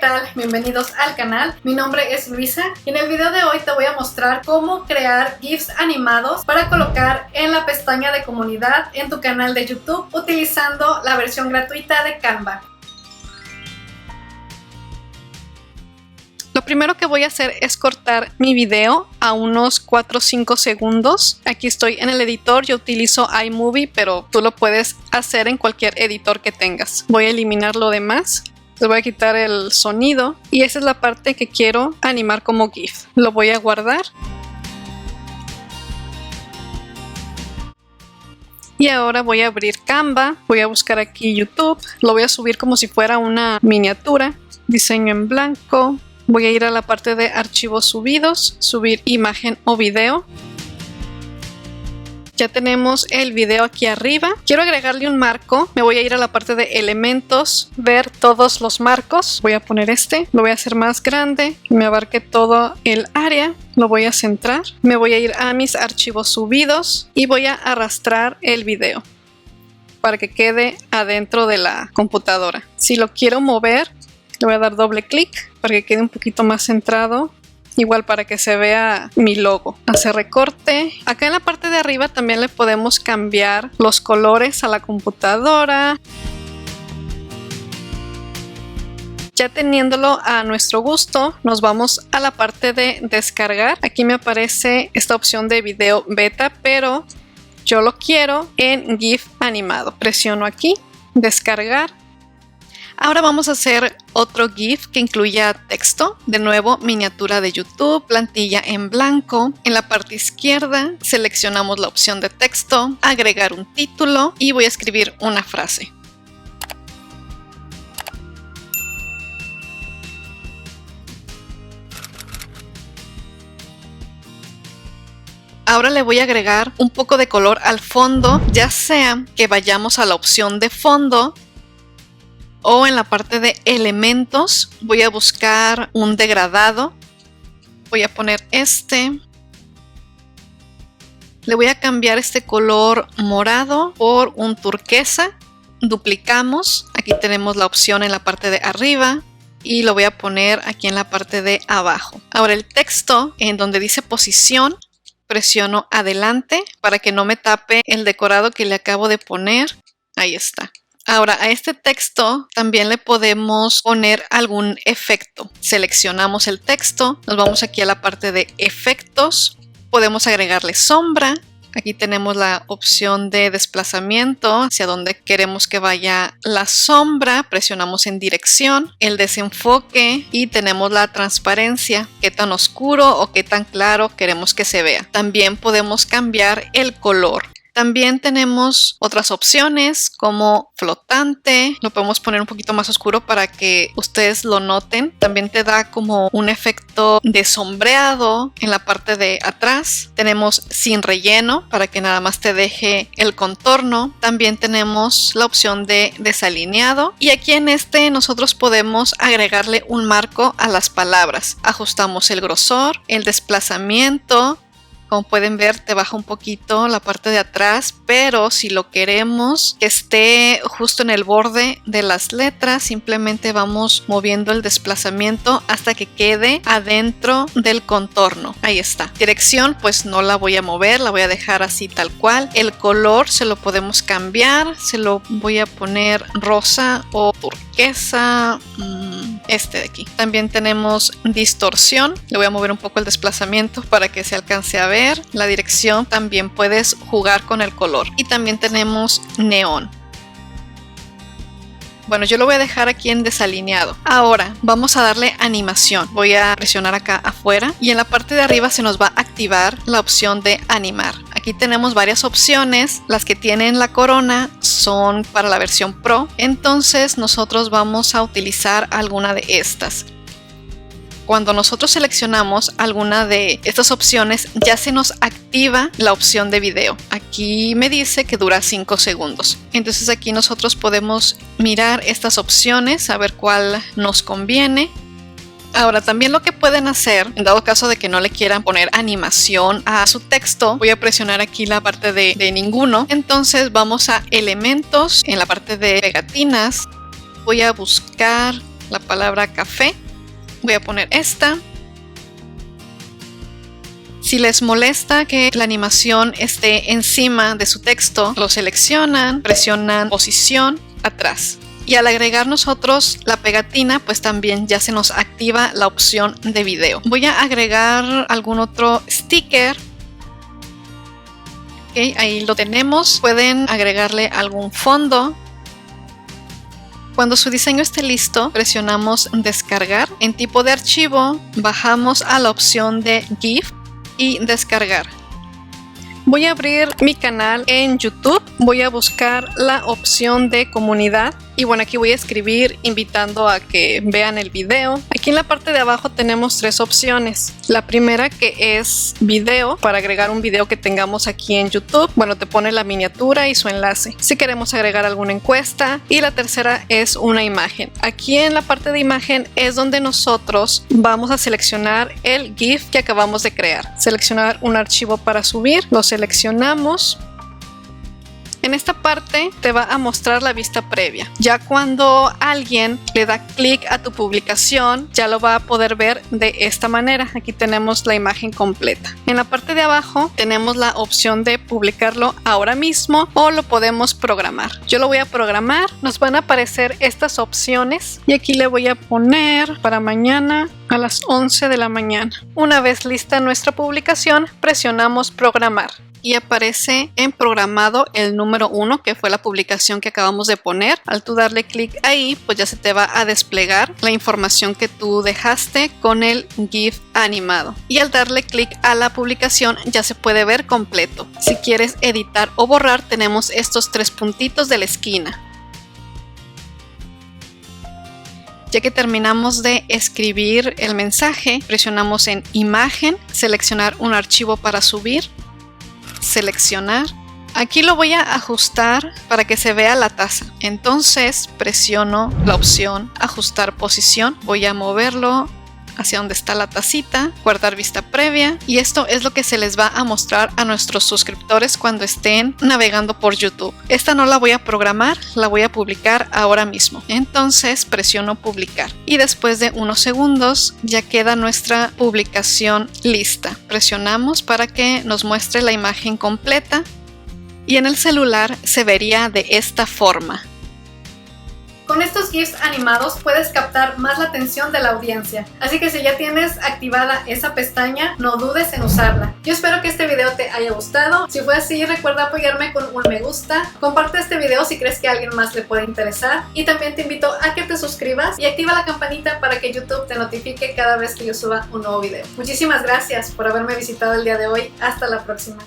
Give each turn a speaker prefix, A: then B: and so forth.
A: tal? Bienvenidos al canal. Mi nombre es Luisa y en el video de hoy te voy a mostrar cómo crear GIFs animados para colocar en la pestaña de comunidad en tu canal de YouTube utilizando la versión gratuita de Canva. Lo primero que voy a hacer es cortar mi video a unos 4 o 5 segundos. Aquí estoy en el editor, yo utilizo iMovie, pero tú lo puedes hacer en cualquier editor que tengas. Voy a eliminar lo demás. Les voy a quitar el sonido y esa es la parte que quiero animar como GIF. Lo voy a guardar. Y ahora voy a abrir Canva. Voy a buscar aquí YouTube. Lo voy a subir como si fuera una miniatura. Diseño en blanco. Voy a ir a la parte de archivos subidos, subir imagen o video. Ya tenemos el video aquí arriba. Quiero agregarle un marco. Me voy a ir a la parte de elementos, ver todos los marcos. Voy a poner este, lo voy a hacer más grande, que me abarque todo el área. Lo voy a centrar. Me voy a ir a mis archivos subidos y voy a arrastrar el video para que quede adentro de la computadora. Si lo quiero mover, le voy a dar doble clic para que quede un poquito más centrado. Igual para que se vea mi logo. Hacer recorte. Acá en la parte de arriba también le podemos cambiar los colores a la computadora. Ya teniéndolo a nuestro gusto, nos vamos a la parte de descargar. Aquí me aparece esta opción de video beta, pero yo lo quiero en GIF animado. Presiono aquí, descargar. Ahora vamos a hacer otro GIF que incluya texto. De nuevo, miniatura de YouTube, plantilla en blanco. En la parte izquierda seleccionamos la opción de texto, agregar un título y voy a escribir una frase. Ahora le voy a agregar un poco de color al fondo, ya sea que vayamos a la opción de fondo o en la parte de elementos. Voy a buscar un degradado. Voy a poner este. Le voy a cambiar este color morado por un turquesa. Duplicamos. Aquí tenemos la opción en la parte de arriba. Y lo voy a poner aquí en la parte de abajo. Ahora el texto, en donde dice posición, presiono adelante para que no me tape el decorado que le acabo de poner. Ahí está. Ahora a este texto también le podemos poner algún efecto. Seleccionamos el texto, nos vamos aquí a la parte de efectos, podemos agregarle sombra. Aquí tenemos la opción de desplazamiento hacia donde queremos que vaya la sombra. Presionamos en dirección, el desenfoque y tenemos la transparencia. Qué tan oscuro o qué tan claro queremos que se vea. También podemos cambiar el color. También tenemos otras opciones como flotante. Lo podemos poner un poquito más oscuro para que ustedes lo noten. También te da como un efecto de sombreado en la parte de atrás. Tenemos sin relleno para que nada más te deje el contorno. También tenemos la opción de desalineado. Y aquí en este nosotros podemos agregarle un marco a las palabras. Ajustamos el grosor, el desplazamiento. Como pueden ver, te baja un poquito la parte de atrás, pero si lo queremos que esté justo en el borde de las letras, simplemente vamos moviendo el desplazamiento hasta que quede adentro del contorno. Ahí está. Dirección, pues no la voy a mover, la voy a dejar así tal cual. El color se lo podemos cambiar, se lo voy a poner rosa o turquesa. Este de aquí. También tenemos distorsión. Le voy a mover un poco el desplazamiento para que se alcance a ver. La dirección, también puedes jugar con el color. Y también tenemos neón. Bueno, yo lo voy a dejar aquí en desalineado. Ahora vamos a darle animación. Voy a presionar acá afuera y en la parte de arriba se nos va a activar la opción de animar. Aquí tenemos varias opciones. Las que tienen la corona son para la versión Pro. Entonces nosotros vamos a utilizar alguna de estas. Cuando nosotros seleccionamos alguna de estas opciones, ya se nos activa la opción de video. Aquí me dice que dura 5 segundos. Entonces aquí nosotros podemos mirar estas opciones, a ver cuál nos conviene. Ahora también lo que pueden hacer, en dado caso de que no le quieran poner animación a su texto, voy a presionar aquí la parte de ninguno. Entonces vamos a elementos, en la parte de pegatinas, voy a buscar la palabra café. Voy a poner esta. Si les molesta que la animación esté encima de su texto, lo seleccionan, presionan posición atrás. Y al agregar nosotros la pegatina, pues también ya se nos activa la opción de video. Voy a agregar algún otro sticker. Ok, ahí lo tenemos. Pueden agregarle algún fondo. Cuando su diseño esté listo, presionamos descargar. En tipo de archivo, bajamos a la opción de GIF y descargar. Voy a abrir mi canal en YouTube. Voy a buscar la opción de comunidad. Y bueno, aquí voy a escribir invitando a que vean el video. Aquí en la parte de abajo tenemos tres opciones. La primera, que es video, para agregar un video que tengamos aquí en YouTube. Bueno, te pone la miniatura y su enlace si queremos agregar alguna encuesta. Y la tercera es una imagen. Aquí en la parte de imagen es donde nosotros vamos a seleccionar el GIF que acabamos de crear. Seleccionar un archivo para subir. Lo seleccionamos. En esta parte te va a mostrar la vista previa. Ya cuando alguien le da clic a tu publicación, ya lo va a poder ver de esta manera. Aquí tenemos la imagen completa. En la parte de abajo tenemos la opción de publicarlo ahora mismo o lo podemos programar. Yo lo voy a programar. Nos van a aparecer estas opciones y aquí le voy a poner para mañana a las 11 de la mañana. Una vez lista nuestra publicación, presionamos programar. Y aparece en programado el número 1, que fue la publicación que acabamos de poner. Al tú darle clic ahí, pues ya se te va a desplegar la información que tú dejaste con el GIF animado. Y al darle clic a la publicación ya se puede ver completo. Si quieres editar o borrar, tenemos estos tres puntitos de la esquina. Ya que terminamos de escribir el mensaje, presionamos en imagen, seleccionar un archivo para subir. Seleccionar. Aquí lo voy a ajustar para que se vea la taza. Entonces presiono la opción ajustar posición. Voy a moverlo hacia donde está la tacita, guardar vista previa, y esto es lo que se les va a mostrar a nuestros suscriptores cuando estén navegando por YouTube. Esta no la voy a programar, la voy a publicar ahora mismo. Entonces presiono publicar y después de unos segundos ya queda nuestra publicación lista. Presionamos para que nos muestre la imagen completa y en el celular se vería de esta forma.
B: Con estos GIFs animados puedes captar más la atención de la audiencia, así que si ya tienes activada esa pestaña, no dudes en usarla. Yo espero que este video te haya gustado. Si fue así, recuerda apoyarme con un me gusta, comparte este video si crees que a alguien más le puede interesar y también te invito a que te suscribas y activa la campanita para que YouTube te notifique cada vez que yo suba un nuevo video. Muchísimas gracias por haberme visitado el día de hoy. Hasta la próxima.